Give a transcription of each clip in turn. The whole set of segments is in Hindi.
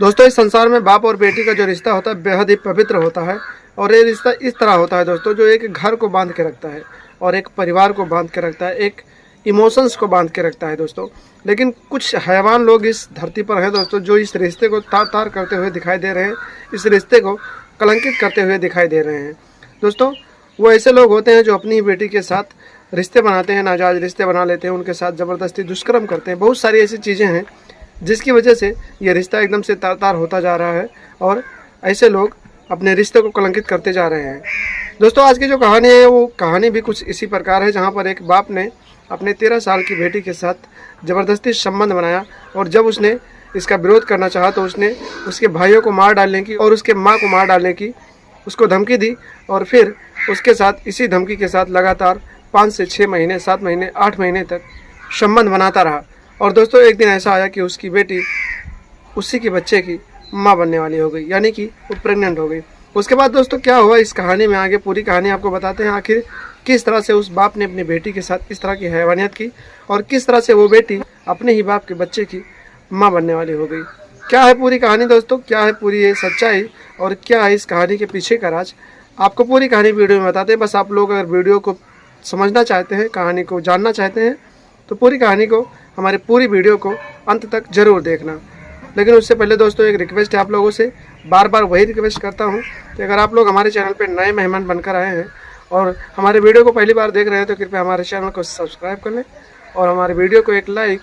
दोस्तों इस संसार में बाप और बेटी का जो रिश्ता होता है बेहद ही पवित्र होता है। और ये रिश्ता इस तरह होता है दोस्तों, जो एक घर को बांध के रखता है और एक परिवार को बांध के रखता है, एक इमोशंस को बांध के रखता है दोस्तों। लेकिन कुछ हैवान लोग इस धरती पर हैं दोस्तों, जो इस रिश्ते को तार तार करते हुए दिखाई दे रहे हैं, इस रिश्ते को कलंकित करते हुए दिखाई दे रहे हैं दोस्तों। वो ऐसे लोग होते हैं जो अपनी ही बेटी के साथ रिश्ते बनाते हैं, नाजायज़ रिश्ते बना लेते हैं, उनके साथ ज़बरदस्ती दुष्कर्म करते हैं। बहुत सारी ऐसी चीज़ें हैं जिसकी वजह से ये रिश्ता एकदम से तार तार होता जा रहा है और ऐसे लोग अपने रिश्ते को कलंकित करते जा रहे हैं दोस्तों। आज की जो कहानी है वो कहानी भी कुछ इसी प्रकार है, जहाँ पर एक बाप ने अपने 13 साल की बेटी के साथ ज़बरदस्ती संबंध बनाया और जब उसने इसका विरोध करना चाहा तो उसने उसके भाइयों को मार डालने की और उसके माँ को मार डालने की उसको धमकी दी। और फिर उसके साथ इसी धमकी के साथ लगातार 5 से 6 महीने, 7 महीने, 8 महीने तक संबंध बनाता रहा। और दोस्तों एक दिन ऐसा आया कि उसकी बेटी उसी के बच्चे की माँ बनने वाली हो गई, यानी कि वो प्रेग्नेंट हो गई। उसके बाद दोस्तों क्या हुआ इस कहानी में, आगे पूरी कहानी आपको बताते हैं। आखिर किस तरह से उस बाप ने अपनी बेटी के साथ इस तरह की हैवानियत की और किस तरह से वो बेटी अपने ही बाप के बच्चे की माँ बनने वाली हो गई। क्या है पूरी कहानी दोस्तों, क्या है पूरी ये सच्चाई और क्या है इस कहानी के पीछे का राज, आपको पूरी कहानी वीडियो में बताते हैं। बस आप लोग अगर वीडियो को समझना चाहते हैं, कहानी को जानना चाहते हैं, तो पूरी कहानी को, हमारी पूरी वीडियो को अंत तक ज़रूर देखना। लेकिन उससे पहले दोस्तों एक रिक्वेस्ट है आप लोगों से, बार बार वही रिक्वेस्ट करता हूं कि अगर आप लोग हमारे चैनल पर नए मेहमान बनकर आए हैं और हमारे वीडियो को पहली बार देख रहे हैं तो कृपया हमारे चैनल को सब्सक्राइब कर लें और हमारे वीडियो को एक लाइक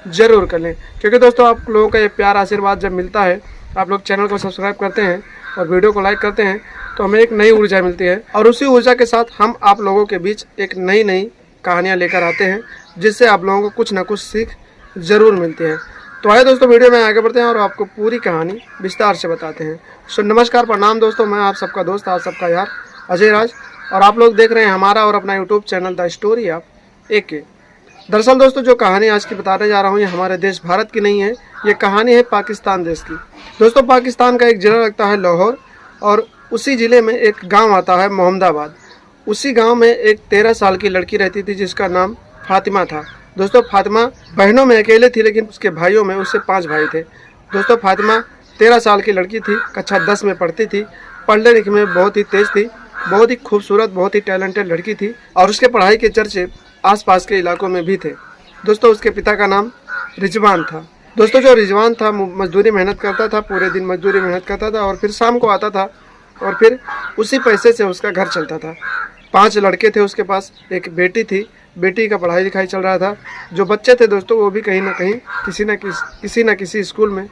ज़रूर कर लें। क्योंकि दोस्तों आप लोगों का ये प्यार आशीर्वाद जब मिलता है, आप लोग चैनल को सब्सक्राइब करते हैं और वीडियो को लाइक करते हैं, तो हमें एक नई ऊर्जा मिलती है और उसी ऊर्जा के साथ हम आप लोगों के बीच एक नई नई कहानियाँ लेकर आते हैं, जिससे आप लोगों को कुछ ना कुछ सीख ज़रूर मिलती है। तो आइए दोस्तों वीडियो में आगे बढ़ते हैं और आपको पूरी कहानी विस्तार से बताते हैं। सो नमस्कार, प्रणाम दोस्तों, मैं आप सबका दोस्त, आप सबका यार अजय राज, और आप लोग देख रहे हैं हमारा और अपना YouTube channel the story of AK। दरअसल दोस्तों जो कहानी आज की बताने जा रहा हूँ ये हमारे देश भारत की नहीं है, ये कहानी है पाकिस्तान देश की। दोस्तों पाकिस्तान का एक ज़िला लगता है लाहौर और उसी ज़िले में एक गाँव आता है मोहम्मदाबाद। उसी गाँव में एक 13 साल की लड़की रहती थी जिसका नाम फातिमा था। दोस्तों फातिमा बहनों में अकेले थी, लेकिन उसके भाइयों में उससे 5 भाई थे। दोस्तों फातिमा 13 साल की लड़की थी, कक्षा 10 में पढ़ती थी, पढ़ने लिखने में बहुत ही तेज़ थी, बहुत ही खूबसूरत, बहुत ही टैलेंटेड लड़की थी और उसके पढ़ाई के चर्चे आसपास के इलाकों में भी थे। दोस्तों उसके पिता का नाम रिजवान था। दोस्तों जो रिजवान था मजदूरी मेहनत करता था, पूरे दिन मजदूरी मेहनत करता था और फिर शाम को आता था और फिर उसी पैसे से उसका घर चलता था। 5 लड़के थे उसके पास, एक बेटी थी, बेटी का पढ़ाई लिखाई चल रहा था। जो बच्चे थे दोस्तों वो भी कहीं ना कहीं किसी न किसी स्कूल में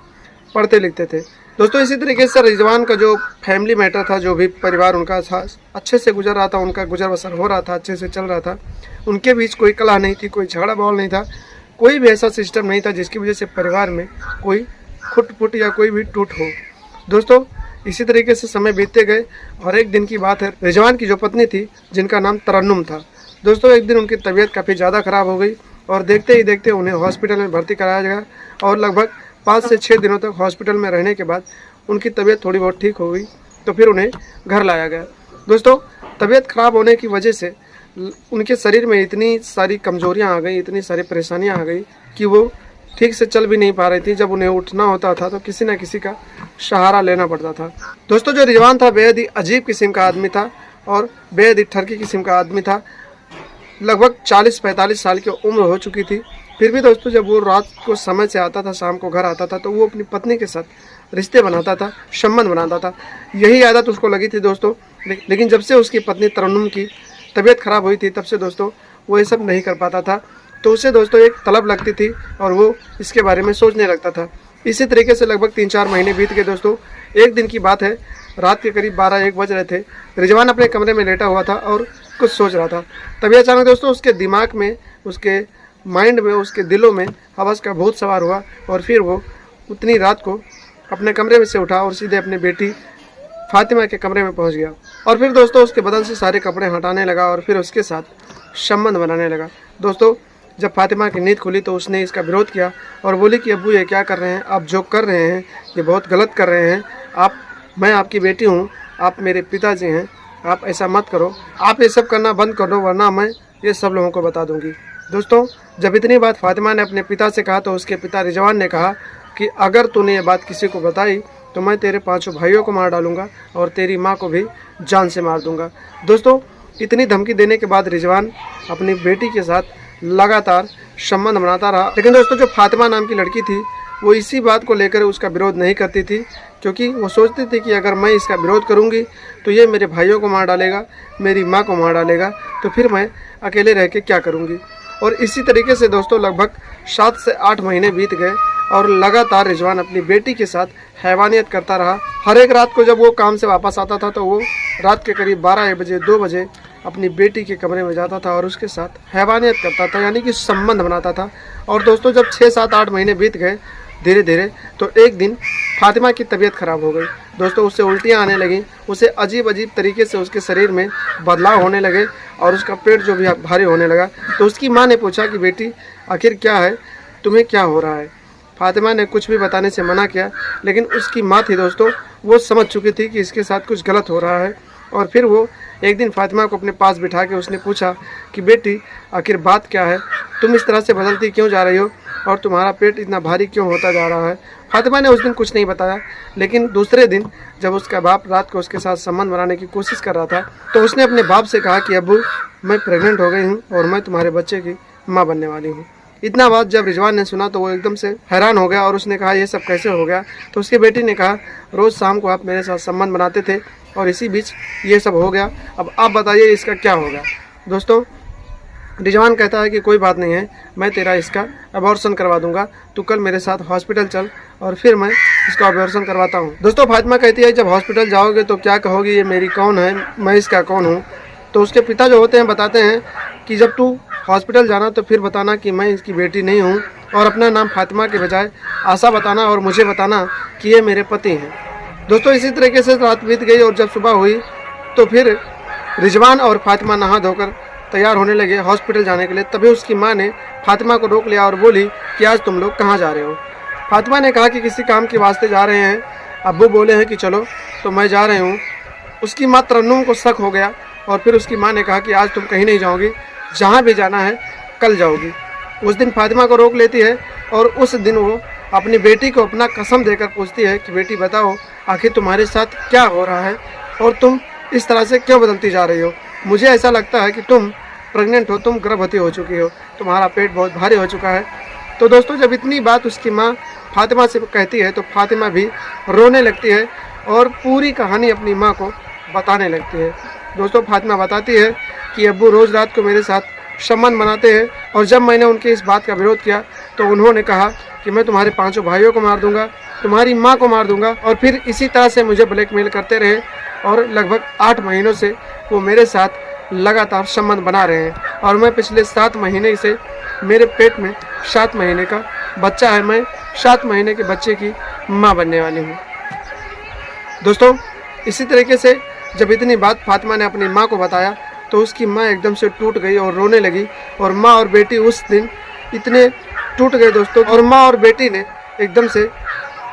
पढ़ते लिखते थे। दोस्तों इसी तरीके से रिजवान का जो फैमिली मैटर था, जो भी परिवार उनका था, अच्छे से गुजर रहा था, उनका गुजर बसर हो रहा था, अच्छे से चल रहा था। उनके बीच कोई कलह नहीं थी, कोई झगड़ा बवाल नहीं था, कोई भी ऐसा सिस्टम नहीं था जिसकी वजह से परिवार में कोई खुट या कोई भी टूट हो। दोस्तों इसी तरीके से समय बीतते गए और एक दिन की बात है, रिजवान की जो पत्नी थी जिनका नाम तरन्नुम था, दोस्तों एक दिन उनकी तबीयत काफ़ी ज़्यादा ख़राब हो गई और देखते ही देखते उन्हें हॉस्पिटल में भर्ती कराया गया और लगभग 5 से 6 दिनों तक हॉस्पिटल में रहने के बाद उनकी तबीयत थोड़ी बहुत ठीक हो गई, तो फिर उन्हें घर लाया गया। दोस्तों तबीयत ख़राब होने की वजह से उनके शरीर में इतनी सारी कमजोरियां आ गई, इतनी सारी परेशानियां आ गई कि वो ठीक से चल भी नहीं पा रही थी। जब उन्हें उठना होता था तो किसी न किसी का सहारा लेना पड़ता था। दोस्तों जो रिजवान था बेहद ही अजीब किस्म का आदमी था और बेहद ही ठरकी किस्म का आदमी था। लगभग 40-45 साल की उम्र हो चुकी थी, फिर भी दोस्तों जब वो रात को समय से आता था, शाम को घर आता था, तो वो अपनी पत्नी के साथ रिश्ते बनाता था, संबंध बनाता था। यही आदत उसको लगी थी दोस्तों। लेकिन जब से उसकी पत्नी तरन्नुम की तबीयत ख़राब हुई थी तब से दोस्तों वो ये सब नहीं कर पाता था। तो उसे दोस्तों एक तलब लगती थी और वो इसके बारे में सोचने लगता था। इसी तरीके से लगभग 3-4 महीने बीत गए दोस्तों। एक दिन की बात है, रात के करीब 12-1 बज रहे थे। रिजवान अपने कमरे में लेटा हुआ था और कुछ सोच रहा था। तभी अचानक दोस्तों उसके दिमाग में, उसके माइंड में, उसके दिलों में हवस का भूत सवार हुआ और फिर वो उतनी रात को अपने कमरे में से उठा और सीधे अपनी बेटी फातिमा के कमरे में पहुंच गया और फिर दोस्तों उसके बदन से सारे कपड़े हटाने लगा और फिर उसके साथ संबंध बनाने लगा। दोस्तों जब फातिमा की नींद खुली तो उसने इसका विरोध किया और बोली कि अब्बू ये क्या कर रहे हैं, आप जो कर रहे हैं ये बहुत गलत कर रहे हैं। मैं आपकी बेटी हूँ, आप मेरे पिताजी हैं, आप ऐसा मत करो, आप ये सब करना बंद कर दो वरना मैं ये सब लोगों को बता दूंगी। दोस्तों जब इतनी बात फातिमा ने अपने पिता से कहा तो उसके पिता रिजवान ने कहा कि अगर तूने ये बात किसी को बताई तो मैं तेरे 5 भाइयों को मार डालूंगा और तेरी माँ को भी जान से मार दूंगा। दोस्तों इतनी धमकी देने के बाद रिजवान अपनी बेटी के साथ लगातार संबंध बनाता रहा। लेकिन दोस्तों जो फातिमा नाम की लड़की थी वो इसी बात को लेकर उसका विरोध नहीं करती थी, क्योंकि वो सोचती थी कि अगर मैं इसका विरोध करूंगी तो ये मेरे भाइयों को मार डालेगा, मेरी माँ को मार डालेगा, तो फिर मैं अकेले रह के क्या करूंगी। और इसी तरीके से दोस्तों लगभग 7 से 8 महीने बीत गए और लगातार रिजवान अपनी बेटी के साथ हैवानियत करता रहा। हर एक रात को जब वो काम से वापस आता था तो वो रात के करीब 12 बजे 2 बजे अपनी बेटी के कमरे में जाता था और उसके साथ हैवानियत करता था, यानी कि संबंध बनाता था। और दोस्तों जब 6, 7, 8 महीने बीत गए धीरे धीरे, तो एक दिन फातिमा की तबीयत ख़राब हो गई। दोस्तों उससे उल्टियाँ आने लगी, उसे अजीब अजीब तरीके से उसके शरीर में बदलाव होने लगे और उसका पेट जो भी भारी होने लगा। तो उसकी माँ ने पूछा कि बेटी आखिर क्या है, तुम्हें क्या हो रहा है। फातिमा ने कुछ भी बताने से मना किया, लेकिन उसकी माँ थी दोस्तों, वो समझ चुकी थी कि इसके साथ कुछ गलत हो रहा है। और फिर वो एक दिन फातिमा को अपने पास बिठा के उसने पूछा कि बेटी आखिर बात क्या है, तुम इस तरह से बदलती क्यों जा रही हो और तुम्हारा पेट इतना भारी क्यों होता जा रहा है। फातिमा ने उस दिन कुछ नहीं बताया, लेकिन दूसरे दिन जब उसका बाप रात को उसके साथ संबंध बनाने की कोशिश कर रहा था तो उसने अपने बाप से कहा कि अब्बू मैं प्रेग्नेंट हो गई हूँ और मैं तुम्हारे बच्चे की माँ बनने वाली हूँ। इतना बात जब रिजवान ने सुना तो वो एकदम से हैरान हो गया और उसने कहा ये सब कैसे हो गया। तो उसकी बेटी ने कहा रोज़ शाम को आप मेरे साथ संबंध बनाते थे और इसी बीच ये सब हो गया, अब आप बताइए इसका क्या होगा। दोस्तों रिजवान कहता है कि कोई बात नहीं है, मैं तेरा इसका अबॉर्शन करवा दूंगा, तू कल मेरे साथ हॉस्पिटल चल और फिर मैं इसका अबॉर्शन करवाता हूँ। दोस्तों फातिमा कहती है जब हॉस्पिटल जाओगे तो क्या कहोगी ये मेरी कौन है, मैं इसका कौन हूँ। तो उसके पिता जो होते हैं बताते हैं कि जब तू हॉस्पिटल जाना तो फिर बताना कि मैं इसकी बेटी नहीं हूँ और अपना नाम फातिमा के बजाय आशा बताना और मुझे बताना कि ये मेरे पति हैं। दोस्तों इसी तरीके से रात बीत गई और जब सुबह हुई तो फिर रिजवान और फातिमा नहा धोकर तैयार होने लगे हॉस्पिटल जाने के लिए। तभी उसकी माँ ने फातिमा को रोक लिया और बोली कि आज तुम लोग कहाँ जा रहे हो। फातिमा ने कहा कि किसी काम के वास्ते जा रहे हैं, अब्बू बोले हैं कि चलो तो मैं जा रही हूँ। उसकी माँ तरन्नुम को शक हो गया और फिर उसकी माँ ने कहा कि आज तुम कहीं नहीं जाओगी, जहाँ भी जाना है कल जाओगी। उस दिन फातिमा को रोक लेती है और उस दिन वो अपनी बेटी को अपना कसम देकर पूछती है कि बेटी बताओ आखिर तुम्हारे साथ क्या हो रहा है और तुम इस तरह से क्यों बदलती जा रही हो। मुझे ऐसा लगता है कि तुम प्रेग्नेंट हो, तुम गर्भवती हो चुकी हो, तुम्हारा पेट बहुत भारी हो चुका है। तो दोस्तों जब इतनी बात उसकी माँ फातिमा से कहती है तो फातिमा भी रोने लगती है और पूरी कहानी अपनी माँ को बताने लगती है। दोस्तों फातिमा बताती है कि अब्बू रोज़ रात को मेरे साथ संबंध बनाते हैं और जब मैंने उनकी इस बात का विरोध किया तो उन्होंने कहा कि मैं तुम्हारे 5 भाइयों को मार दूंगा, तुम्हारी माँ को मार दूंगा। और फिर इसी तरह से मुझे ब्लैकमेल करते रहे और लगभग 8 महीनों से वो मेरे साथ लगातार संबंध बना रहे हैं और मैं पिछले 7 महीने से मेरे पेट में 7 महीने का बच्चा है, मैं 7 महीने के बच्चे की माँ बनने वाली हूँ। दोस्तों इसी तरीके से जब इतनी बात फातिमा ने अपनी माँ को बताया तो उसकी माँ एकदम से टूट गई और रोने लगी और माँ और बेटी उस दिन इतने टूट गए दोस्तों और माँ और बेटी ने एकदम से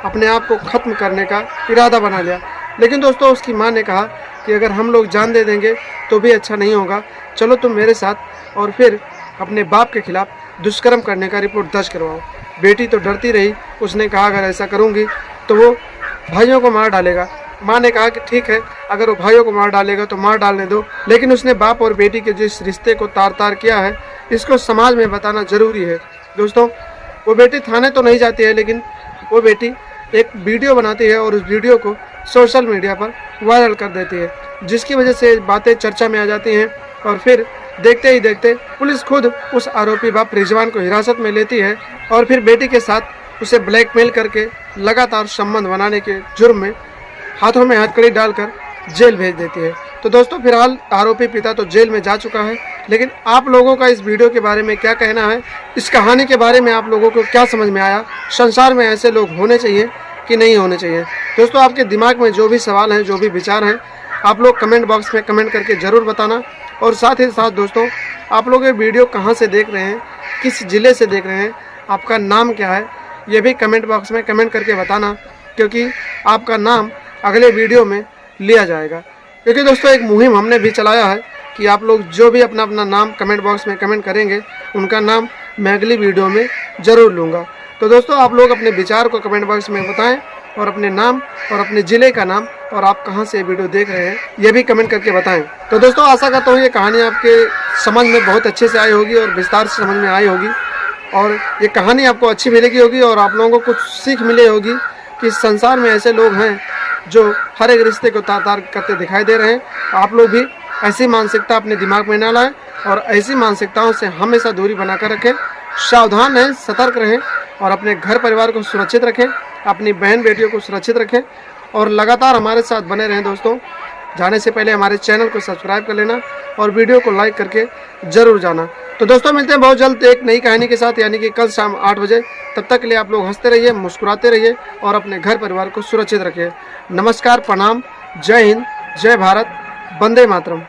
अपने आप को ख़त्म करने का इरादा बना लिया। लेकिन दोस्तों उसकी माँ ने कहा कि अगर हम लोग जान दे देंगे तो भी अच्छा नहीं होगा, चलो तुम मेरे साथ और फिर अपने बाप के खिलाफ दुष्कर्म करने का रिपोर्ट दर्ज करवाओ। बेटी तो डरती रही, उसने कहा अगर ऐसा करूँगी तो वो भाइयों को मार डालेगा। माँ ने कहा कि ठीक है, अगर वो भाइयों को मार डालेगा तो मार डालने दो, लेकिन उसने बाप और बेटी के जिस रिश्ते को तार तार किया है इसको समाज में बताना ज़रूरी है। दोस्तों वो बेटी थाने तो नहीं जाती है, लेकिन वो बेटी एक वीडियो बनाती है और उस वीडियो को सोशल मीडिया पर वायरल कर देती है, जिसकी वजह से बातें चर्चा में आ जाती हैं और फिर देखते ही देखते पुलिस खुद उस आरोपी बाप रिजवान को हिरासत में लेती है और फिर बेटी के साथ उसे ब्लैकमेल करके लगातार संबंध बनाने के जुर्म में हाथों में हथकड़ी डालकर जेल भेज देती है। तो दोस्तों फिलहाल आरोपी पिता तो जेल में जा चुका है, लेकिन आप लोगों का इस वीडियो के बारे में क्या कहना है, इस कहानी के बारे में आप लोगों को क्या समझ में आया, संसार में ऐसे लोग होने चाहिए कि नहीं होने चाहिए। दोस्तों आपके दिमाग में जो भी सवाल हैं, जो भी विचार हैं, आप लोग कमेंट बॉक्स में कमेंट करके ज़रूर बताना। और साथ ही साथ दोस्तों आप लोग ये वीडियो कहाँ से देख रहे हैं, किस ज़िले से देख रहे हैं, आपका नाम क्या है, ये भी कमेंट बॉक्स में कमेंट करके बताना, क्योंकि आपका नाम अगले वीडियो में लिया जाएगा। क्योंकि दोस्तों एक मुहिम हमने भी चलाया है कि आप लोग जो भी अपना अपना नाम कमेंट बॉक्स में कमेंट करेंगे उनका नाम मैं अगली वीडियो में ज़रूर लूँगा। तो दोस्तों आप लोग अपने विचार को कमेंट बॉक्स में बताएं और अपने नाम और अपने ज़िले का नाम और आप कहां से वीडियो देख रहे हैं ये भी कमेंट करके बताएं। तो दोस्तों आशा करता हूं ये कहानी आपके समझ में बहुत अच्छे से आई होगी और विस्तार से समझ में आई होगी और ये कहानी आपको अच्छी मिलेगी होगी और आप लोगों को कुछ सीख मिले होगी कि संसार में ऐसे लोग हैं जो हर एक रिश्ते को तार-तार करते दिखाई दे रहे हैं। आप लोग भी ऐसी मानसिकता अपने दिमाग में ना लाएं और ऐसी मानसिकताओं से हमेशा दूरी बनाकर रखें। सावधान रहें, सतर्क रहें और अपने घर परिवार को सुरक्षित रखें, अपनी बहन बेटियों को सुरक्षित रखें और लगातार हमारे साथ बने रहें। दोस्तों जाने से पहले हमारे चैनल को सब्सक्राइब कर लेना और वीडियो को लाइक करके ज़रूर जाना। तो दोस्तों मिलते हैं बहुत जल्द एक नई कहानी के साथ, यानी कि कल शाम 8 बजे। तब तक के लिए आप लोग हंसते रहिए, मुस्कुराते रहिए और अपने घर परिवार को सुरक्षित रखिए। नमस्कार, प्रणाम, जय हिंद, जय भारत, वंदे मातरम।